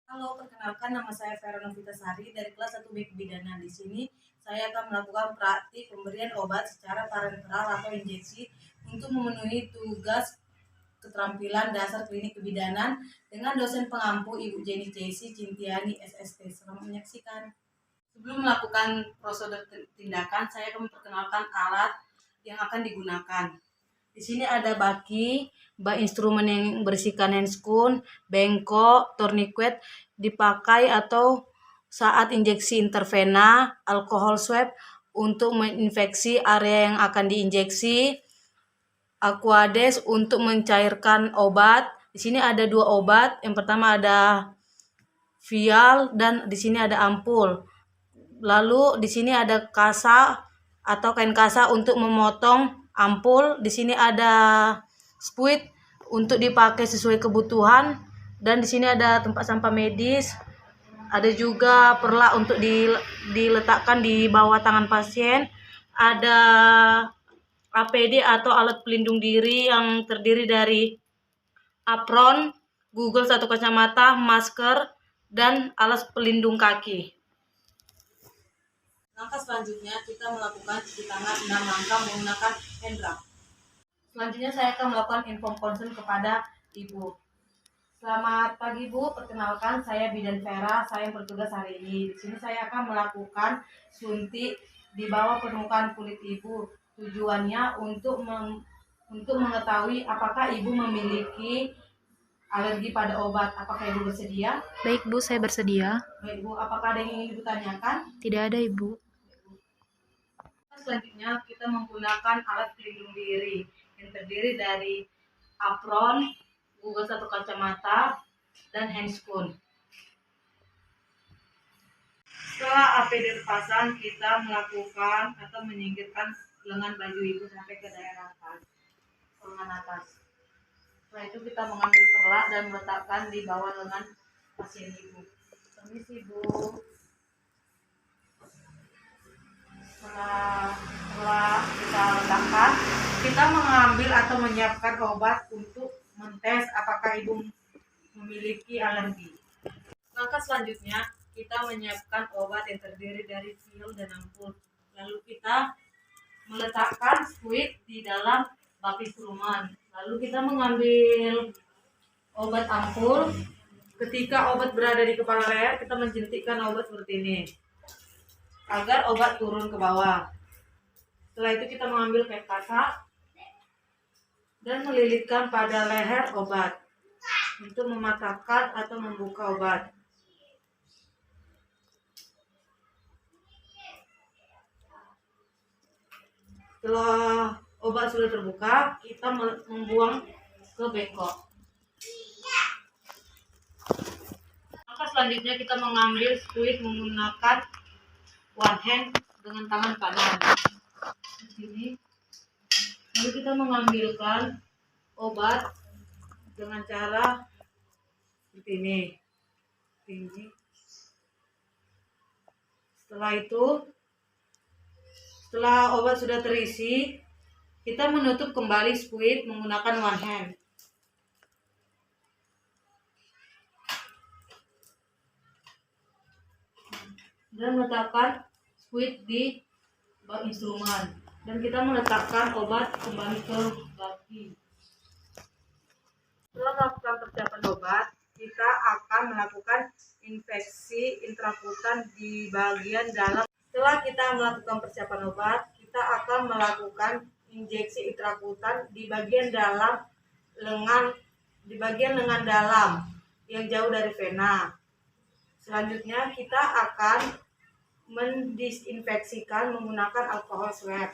Halo, perkenalkan nama saya Vera Novitasari dari kelas 1B Kebidanan. Di sini saya akan melakukan praktik pemberian obat secara parenteral atau injeksi untuk memenuhi tugas keterampilan dasar klinik kebidanan dengan dosen pengampu Ibu Jenny Jessy Cintiani SST. Selamat menyaksikan. Sebelum melakukan prosedur tindakan, saya akan memperkenalkan alat yang akan digunakan. Di sini ada baki, instrumen yang bersihkan handscoon, bengkok, tourniquet dipakai atau saat injeksi intervena, alkohol swab untuk menginfeksi area yang akan diinjeksi, aquades untuk mencairkan obat. Di sini ada dua obat. Yang pertama ada vial dan di sini ada ampul. Lalu di sini ada kasa atau kain kasa untuk memotong ampul. Di sini ada spuit untuk dipakai sesuai kebutuhan dan di sini ada tempat sampah medis. Ada juga perla untuk diletakkan di bawah tangan pasien. Ada APD atau alat pelindung diri yang terdiri dari apron, goggles atau kacamata, masker, dan alas pelindung kaki. Langkah selanjutnya kita melakukan cuci tangan 6 langkah menggunakan hand rub. Selanjutnya saya akan melakukan inform consent kepada Ibu. Selamat pagi Bu, perkenalkan saya Bidan Vera, saya yang bertugas hari ini. Di sini saya akan melakukan suntik di bawah permukaan kulit Ibu. Tujuannya untuk mengetahui apakah Ibu memiliki alergi pada obat. Apakah Ibu bersedia? Baik Bu, saya bersedia. Baik Bu, apakah ada yang ingin Ibu tanyakan? Tidak ada Ibu. Selanjutnya kita menggunakan alat pelindung diri yang terdiri dari apron, goggles atau kacamata, dan handscoon. Setelah APD terpasang, kita melakukan atau menyingkirkan lengan baju Ibu sampai ke daerah atas, lengan atas. Setelah itu kita mengambil perlak dan meletakkan di bawah lengan pasien Ibu. Permisi Bu. Setelah kita letakkan, kita mengambil atau menyiapkan obat untuk mentes apakah Ibu memiliki alergi. Langkah selanjutnya, kita menyiapkan obat yang terdiri dari vial dan ampul. Lalu kita meletakkan squid di dalam bak instrumen. Lalu kita mengambil obat ampul. Ketika obat berada di kepala leher, kita menjentikkan obat seperti ini agar obat turun ke bawah. Setelah itu kita mengambil kain kasa dan melilitkan pada leher obat untuk mematahkan atau membuka obat. Setelah obat sudah terbuka, kita membuang ke bengkok. Langkah selanjutnya kita mengambil squid menggunakan one hand dengan tangan kanan. Di sini. Lalu kita mengambilkan obat dengan cara seperti ini. Setelah obat sudah terisi, kita menutup kembali squid menggunakan one hand. Dan meletakkan squid di bak instrumen. Dan kita meletakkan obat kembali ke baki. Setelah melakukan persiapan obat, kita akan melakukan infeksi intrakutan di bagian dalam. Setelah kita melakukan persiapan obat, kita akan melakukan injeksi intrakutan di bagian dalam lengan, di bagian lengan dalam yang jauh dari vena. Selanjutnya kita akan mendisinfeksikan menggunakan alkohol swab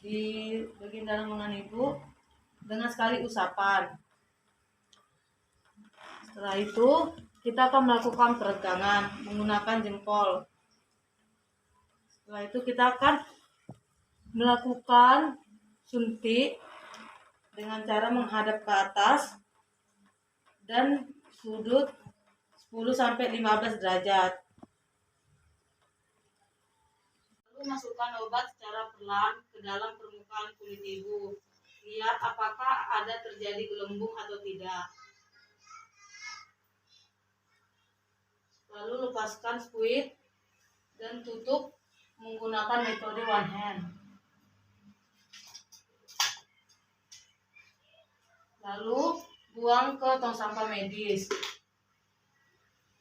di bagian dalam lengan Ibu dengan sekali usapan. Setelah itu kita akan melakukan peregangan menggunakan jempol. Setelah itu kita akan melakukan suntik dengan cara menghadap ke atas dan sudut 10-15 derajat. Lalu masukkan obat secara perlahan ke dalam permukaan kulit Ibu. lihat apakah ada terjadi gelembung atau tidak. Lalu lepaskan squid dan tutup menggunakan metode one hand. Lalu buang ke tong sampah medis.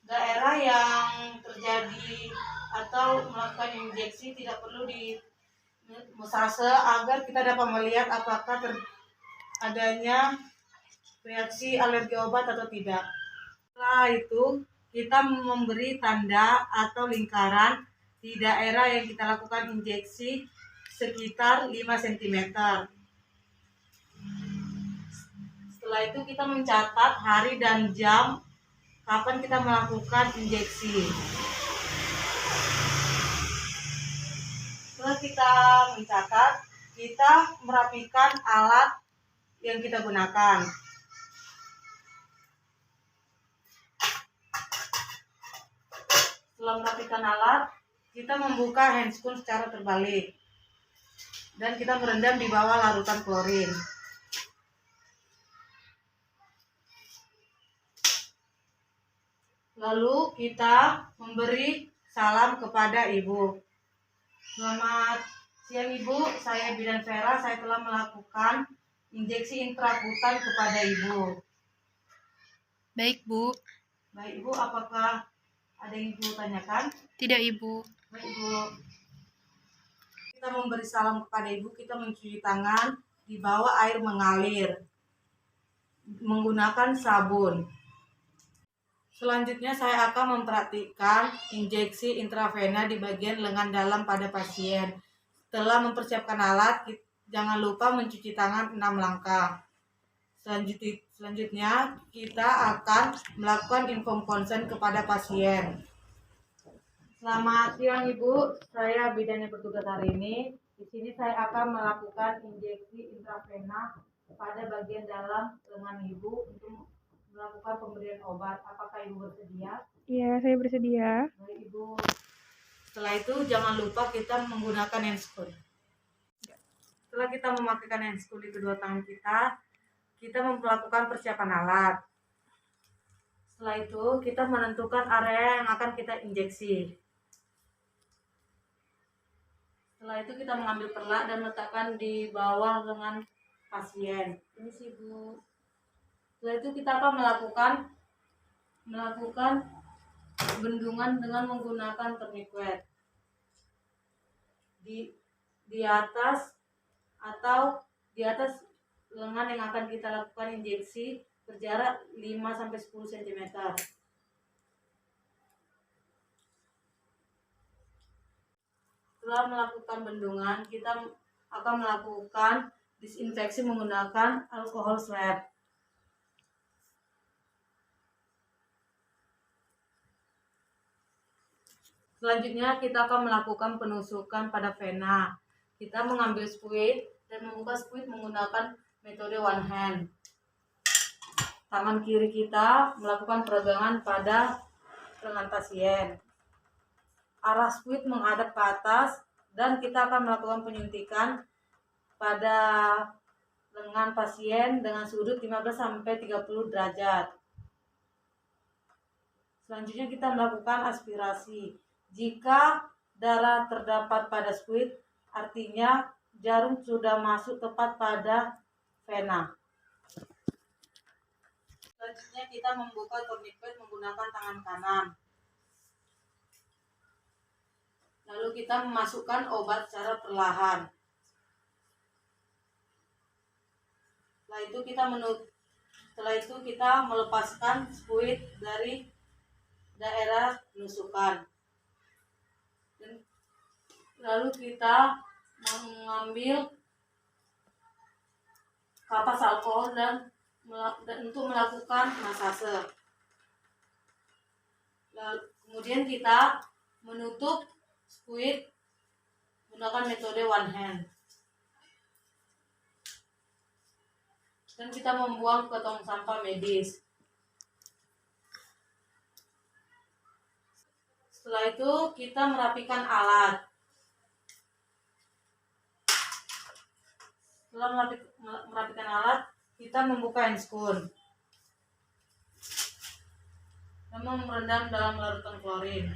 Daerah yang terjadi atau melakukan injeksi tidak perlu di masase agar kita dapat melihat apakah adanya reaksi alergi obat atau tidak. Setelah itu kita memberi tanda atau lingkaran di daerah yang kita lakukan injeksi sekitar 5 cm. Setelah itu kita mencatat hari dan jam kapan kita melakukan injeksi. Setelah kita mencatat, kita merapikan alat yang kita gunakan. Setelah merapikan alat, kita membuka handscoon secara terbalik dan kita merendam di bawah larutan klorin. Lalu kita memberi salam kepada ibu. Selamat siang ibu, saya Bidan Vera, saya telah melakukan injeksi intrakutan kepada ibu. Baik, Bu. Baik ibu, apakah ada yang ibu tanyakan? Tidak, Ibu. Baik ibu. Kita memberi salam kepada ibu, kita mencuci tangan di bawah air mengalir menggunakan sabun. Selanjutnya saya akan memperhatikan injeksi intravena di bagian lengan dalam pada pasien. Setelah mempersiapkan alat, jangan lupa mencuci tangan 6 langkah. Selanjutnya kita akan melakukan inform consent kepada pasien. Selamat siang ibu, saya bidan yang bertugas hari ini. Di sini saya akan melakukan injeksi intravena pada bagian dalam lengan ibu untuk melakukan pemberian obat. Apakah ibu bersedia? Iya, saya bersedia. Baik ibu. Setelah itu jangan lupa kita menggunakan handscoon. Setelah kita memakaikan handscoon di kedua tangan kita melakukan persiapan alat. Setelah itu kita menentukan area yang akan kita injeksi. Setelah itu kita mengambil perlak dan letakkan di bawah lengan pasien. Ini sih Bu. Setelah itu kita akan melakukan bendungan dengan menggunakan tourniquet di atas lengan yang akan kita lakukan injeksi berjarak 5-10 cm. Setelah melakukan bendungan, kita akan melakukan disinfeksi menggunakan alkohol swab. Selanjutnya kita akan melakukan penusukan pada vena. Kita mengambil squid dan membuka squid menggunakan metode one hand. Tangan kiri kita melakukan peregangan pada lengan pasien. Arah squid menghadap ke atas dan kita akan melakukan penyuntikan pada lengan pasien dengan sudut 15-30 derajat. Selanjutnya kita melakukan aspirasi. Jika darah terdapat pada squid, artinya jarum sudah masuk tepat pada vena. Selanjutnya kita membuka tourniquet menggunakan tangan kanan. Lalu kita memasukkan obat secara perlahan. Setelah itu kita melepaskan squid dari daerah penusukan. Lalu kita mengambil kapas alkohol dan untuk melakukan masase. Kemudian kita menutup squid menggunakan metode one hand. Dan kita membuang ke tong sampah medis. Setelah itu kita merapikan alat. Setelah merapikan alat, kita membuka handscoon dan merendam dalam larutan klorin.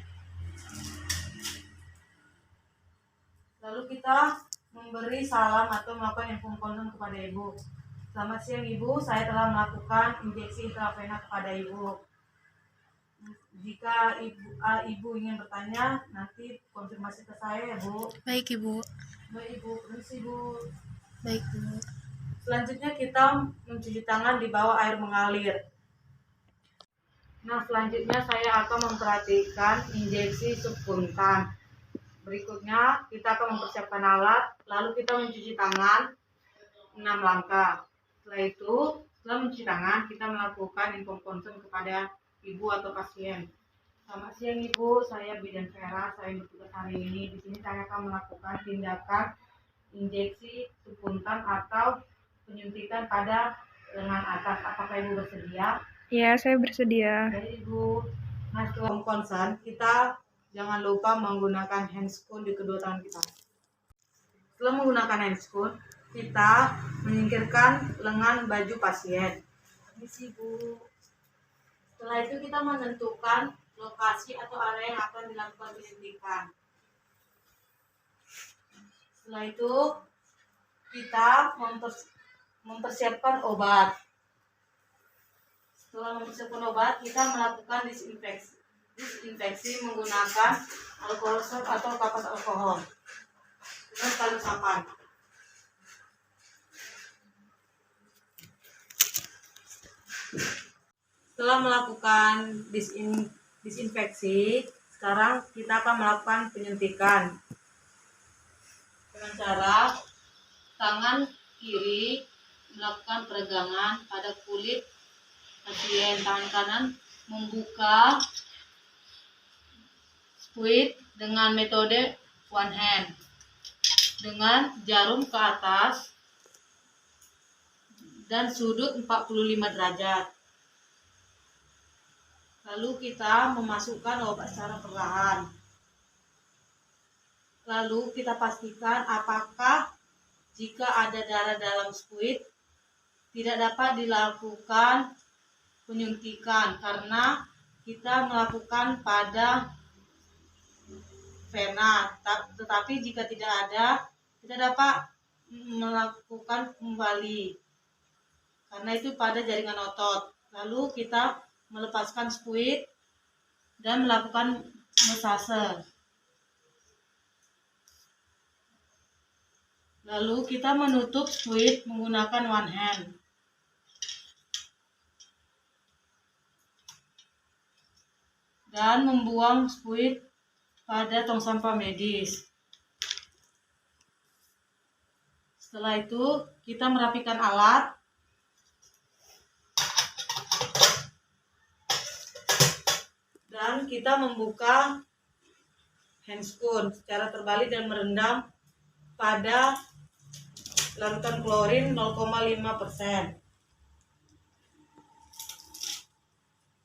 Lalu kita memberi salam atau melakukan infus konsum kepada ibu. Selamat siang ibu, saya telah melakukan injeksi intravena kepada ibu. Jika ibu ingin bertanya, nanti konfirmasi ke saya ya bu. Baik, Ibu. Baik ibu, permisi bu. Baik, Bu. Selanjutnya kita mencuci tangan di bawah air mengalir. Nah, selanjutnya saya akan memperhatikan injeksi subkuntan. Berikutnya kita akan mempersiapkan alat, lalu kita mencuci tangan 6 langkah. Setelah itu, setelah mencuci tangan, kita melakukan infus konsum kepada ibu atau pasien. Selamat siang ibu, saya Bidan Vera, saya bertugas hari ini. Di sini saya akan melakukan tindakan injeksi subkuntan atau penyuntikan pada lengan atas. Apakah ibu bersedia? Ya, saya bersedia. Baik ibu. Nah, setelah konsen, kita jangan lupa menggunakan handscoon di kedua tangan kita. Setelah menggunakan handscoon, kita menyingkirkan lengan baju pasien. Permisi bu. Setelah itu kita menentukan lokasi atau area yang akan dilakukan penyuntikan. Setelah itu kita mempersiapkan obat. Setelah mempersiapkan obat, kita melakukan disinfeksi menggunakan alkohol swab atau kapas alkohol dengan tali sapan. Setelah melakukan disinfeksi, sekarang kita akan melakukan penyuntikan dengan cara tangan kiri melakukan peregangan pada kulit pasien, tangan kanan membuka squid dengan metode one hand dengan jarum ke atas dan sudut 45 derajat. Lalu kita memasukkan obat secara perlahan. Lalu kita pastikan apakah jika ada darah dalam squid tidak dapat dilakukan penyuntikan karena kita melakukan pada vena, tetapi jika tidak ada kita dapat melakukan kembali karena itu pada jaringan otot. Lalu kita melepaskan squid dan melakukan massage. Lalu kita menutup squid menggunakan one hand. Dan membuang squid pada tong sampah medis. Setelah itu kita merapikan alat. Dan kita membuka handscoon secara terbalik dan merendam pada larutan klorin 0,5%.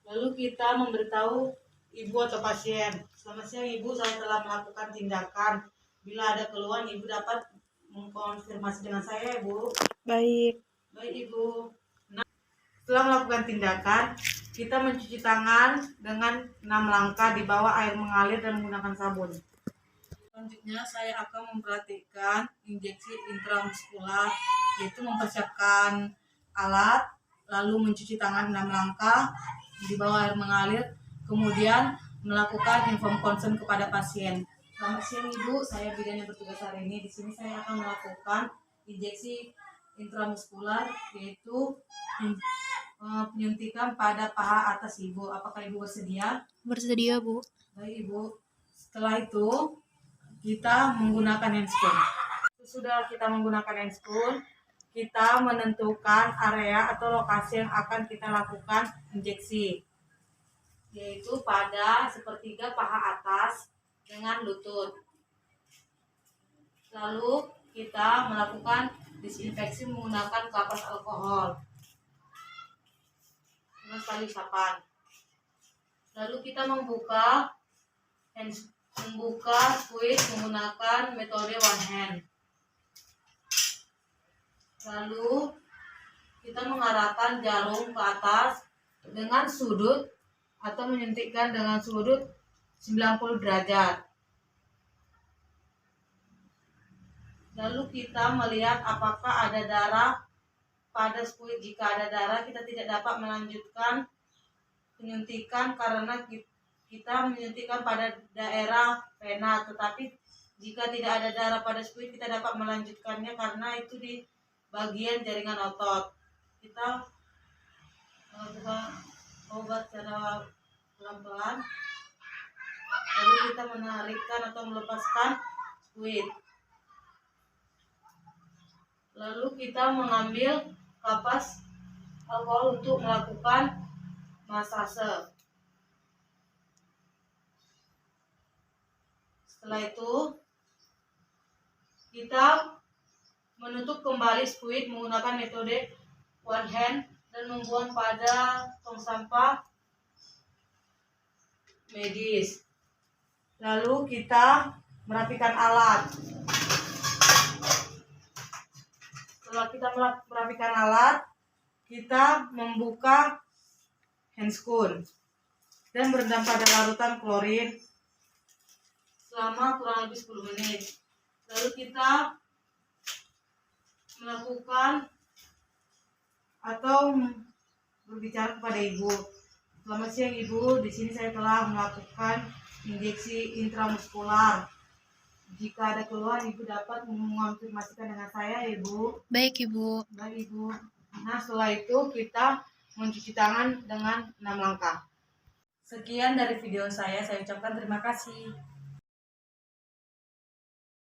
Lalu kita memberitahu ibu atau pasien, selamat siang ibu, saya telah melakukan tindakan. Bila ada keluhan, ibu dapat mengkonfirmasi dengan saya, ibu. Baik. Baik, ibu. Nah, setelah melakukan tindakan, kita mencuci tangan dengan 6 langkah di bawah air mengalir dan menggunakan sabun. Selanjutnya, saya akan memperhatikan injeksi intramuskular, yaitu mempersiapkan alat, lalu mencuci tangan 6 langkah di bawah air mengalir, kemudian melakukan infus konsum kepada pasien. Selamat siang ibu, saya bidan yang bertugas hari ini. Di sini saya akan melakukan injeksi intramuskular, yaitu penyuntikan pada paha atas ibu. Apakah ibu bersedia? Bersedia, Bu. Baik ibu. Setelah itu kita menggunakan handscoon. Sudah kita menggunakan handscoon, kita menentukan area atau lokasi yang akan kita lakukan injeksi, yaitu pada sepertiga paha atas dengan lutut. Lalu kita melakukan disinfeksi menggunakan kapas alkohol dengan tali sapan. Lalu kita membuka squid menggunakan metode one hand. Lalu kita mengarahkan jarum ke atas dengan sudut atau menyuntikkan dengan sudut 90 derajat. Lalu kita melihat apakah ada darah pada skuit. Jika ada darah, kita tidak dapat melanjutkan penyuntikan karena kita menyuntikkan pada daerah vena. Tetapi jika tidak ada darah pada skuit, kita dapat melanjutkannya karena itu di bagian jaringan otot. Kita melakukan obat secara pelan-pelan, lalu kita menarikkan atau melepaskan skuit. Lalu kita mengambil kapas alkohol untuk melakukan masase. Setelah itu kita menutup kembali skuit menggunakan metode one hand dan membuang pada tong sampah medis. Lalu kita merapikan alat. Setelah kita merapikan alat, kita membuka handscoon dan berendam pada larutan klorin selama kurang lebih 10 menit. Lalu kita melakukan atau berbicara kepada ibu. Selamat siang ibu, di sini saya telah melakukan injeksi intramuskular. Jika ada keluhan, ibu dapat mengonfirmasikan dengan saya, ibu. Baik, Ibu. Baik, ibu. Nah, setelah itu kita mencuci tangan dengan 6 langkah. Sekian dari video saya ucapkan terima kasih.